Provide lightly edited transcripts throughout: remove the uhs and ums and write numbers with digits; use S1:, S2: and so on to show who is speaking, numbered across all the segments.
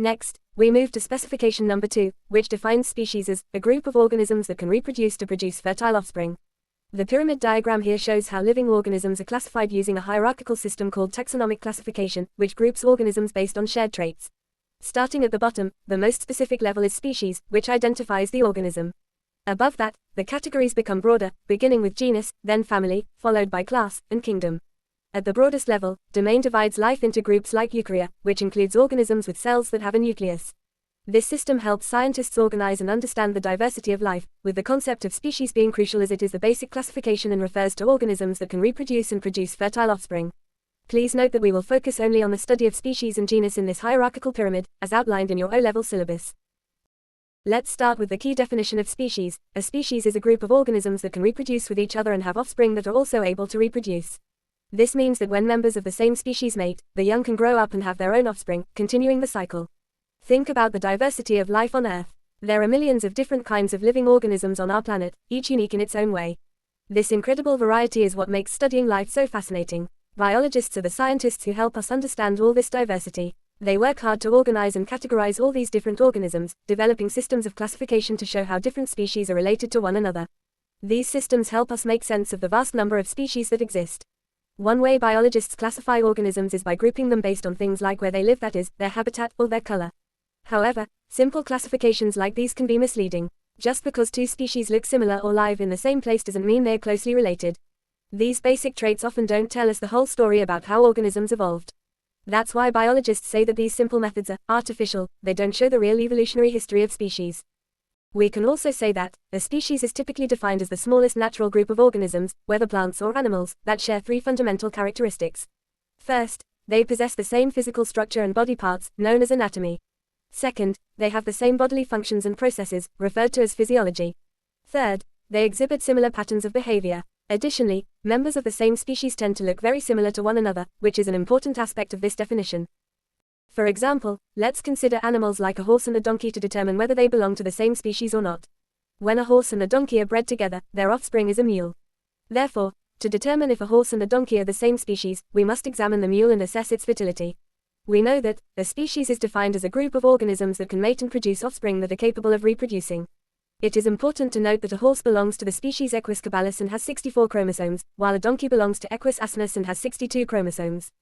S1: Next, we move to specification number 2, which defines species as a group of organisms that can reproduce to produce fertile offspring. The pyramid diagram here shows how living organisms are classified using a hierarchical system called taxonomic classification, which groups organisms based on shared traits. Starting at the bottom, the most specific level is species, which identifies the organism. Above that, the categories become broader, beginning with genus, then family, followed by class, and kingdom. At the broadest level, domain divides life into groups like eukarya, which includes organisms with cells that have a nucleus. This system helps scientists organize and understand the diversity of life, with the concept of species being crucial as it is the basic classification and refers to organisms that can reproduce and produce fertile offspring. Please note that we will focus only on the study of species and genus in this hierarchical pyramid, as outlined in your O-level syllabus. Let's start with the key definition of species. A species is a group of organisms that can reproduce with each other and have offspring that are also able to reproduce. This means that when members of the same species mate, the young can grow up and have their own offspring, continuing the cycle. Think about the diversity of life on Earth. There are millions of different kinds of living organisms on our planet, each unique in its own way. This incredible variety is what makes studying life so fascinating. Biologists are the scientists who help us understand all this diversity. They work hard to organize and categorize all these different organisms, developing systems of classification to show how different species are related to one another. These systems help us make sense of the vast number of species that exist. One way biologists classify organisms is by grouping them based on things like where they live, that is, their habitat, or their color. However, simple classifications like these can be misleading. Just because two species look similar or live in the same place doesn't mean they are closely related. These basic traits often don't tell us the whole story about how organisms evolved. That's why biologists say that these simple methods are artificial, they don't show the real evolutionary history of species. We can also say that a species is typically defined as the smallest natural group of organisms, whether plants or animals, that share three fundamental characteristics. First, they possess the same physical structure and body parts, known as anatomy. Second, they have the same bodily functions and processes, referred to as physiology. Third, they exhibit similar patterns of behavior. Additionally, members of the same species tend to look very similar to one another, which is an important aspect of this definition. For example, let's consider animals like a horse and a donkey to determine whether they belong to the same species or not. When a horse and a donkey are bred together, their offspring is a mule. Therefore, to determine if a horse and a donkey are the same species, we must examine the mule and assess its fertility. We know that a species is defined as a group of organisms that can mate and produce offspring that are capable of reproducing. It is important to note that a horse belongs to the species Equus caballus and has 64 chromosomes, while a donkey belongs to Equus asinus and has 62 chromosomes.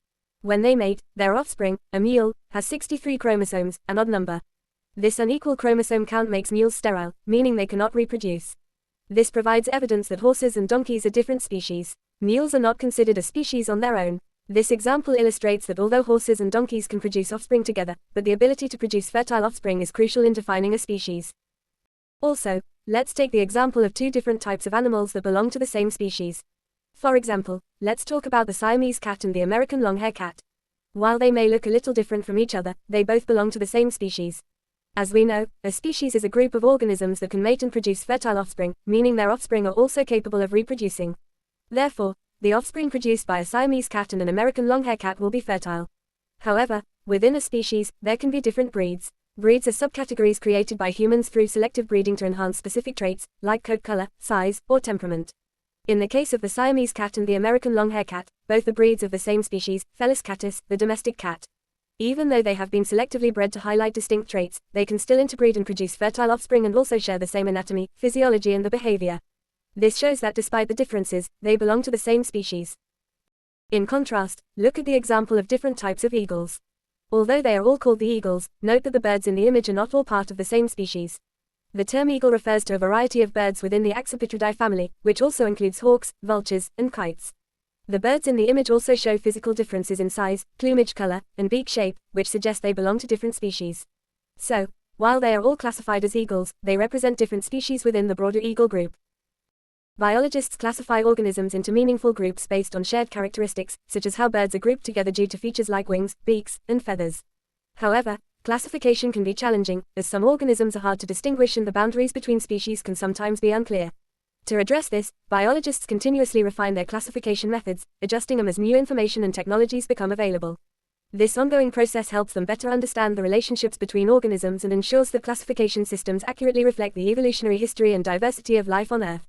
S1: When they mate, their offspring, a mule, has 63 chromosomes, an odd number. This unequal chromosome count makes mules sterile, meaning they cannot reproduce. This provides evidence that horses and donkeys are different species. Mules are not considered a species on their own. This example illustrates that although horses and donkeys can produce offspring together, but the ability to produce fertile offspring is crucial in defining a species. Also, let's take the example of two different types of animals that belong to the same species. For example, let's talk about the Siamese cat and the American long-hair cat. While they may look a little different from each other, they both belong to the same species. As we know, a species is a group of organisms that can mate and produce fertile offspring, meaning their offspring are also capable of reproducing. Therefore, the offspring produced by a Siamese cat and an American long-hair cat will be fertile. However, within a species, there can be different breeds. Breeds are subcategories created by humans through selective breeding to enhance specific traits, like coat color, size, or temperament. In the case of the Siamese cat and the American long-hair cat, both are breeds of the same species, Felis catus, the domestic cat. Even though they have been selectively bred to highlight distinct traits, they can still interbreed and produce fertile offspring and also share the same anatomy, physiology and the behavior. This shows that despite the differences, they belong to the same species. In contrast, look at the example of different types of eagles. Although they are all called the eagles, note that the birds in the image are not all part of the same species. The term eagle refers to a variety of birds within the Accipitridae family, which also includes hawks, vultures, and kites. The birds in the image also show physical differences in size, plumage color, and beak shape, which suggest they belong to different species. So, while they are all classified as eagles, they represent different species within the broader eagle group. Biologists classify organisms into meaningful groups based on shared characteristics, such as how birds are grouped together due to features like wings, beaks, and feathers. However, classification can be challenging, as some organisms are hard to distinguish and the boundaries between species can sometimes be unclear. To address this, biologists continuously refine their classification methods, adjusting them as new information and technologies become available. This ongoing process helps them better understand the relationships between organisms and ensures that classification systems accurately reflect the evolutionary history and diversity of life on Earth.